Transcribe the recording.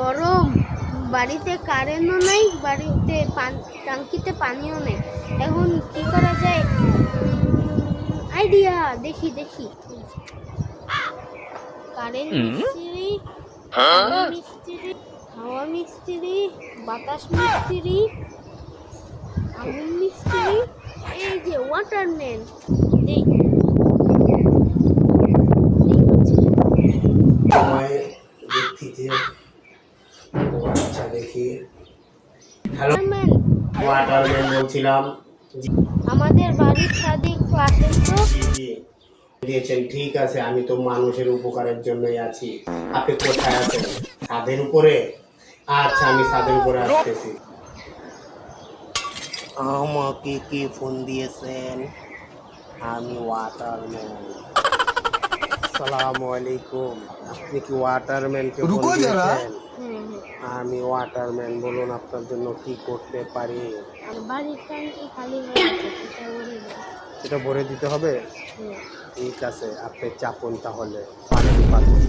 গরম, বাড়িতে কারেন্টও নেই, বাড়িতে টাঙ্কিতে পানিও নেই। এখন কি করা যায়? আইডিয়া, দেখি কারেন্ট মিস্ত্রি, পানি মিস্ত্রি, হাওয়া মিস্ত্রি, বাতাস মিস্ত্রি, আগুন মিস্ত্রি, এই যে ওয়াটারম্যান। এই সময় দেখছি যে আচ্ছা দেখি। হ্যালো, ওয়াটারম্যান বলছিলাম। আমাদের বাড়ির ছাদে আসেন তো। জি দিয়েছেন, ঠিক আছে, আমি তো মানুষের উপকারের জন্যই আছি। আপনি কোথায় আছেন? ছাদের উপরে? আচ্ছা, আমি ছাদের উপরে আসতেছি। আমাকে কি ফোন দিয়েছেন? আমি ওয়াটারম্যান। আসসালামু আলাইকুম। আপনি কি ওয়াটারম্যানকে ফোন দিয়েছেন? আমি ওয়াটারম্যান, বলুন আপনার জন্য কি করতে পারি? বাড়ির ট্যাঙ্কি খালি হয়ে আছে, এটা ভরে দিতে হবে। ঠিক আছে, আপনি চাপুন তাহলে পানির পাত্রে।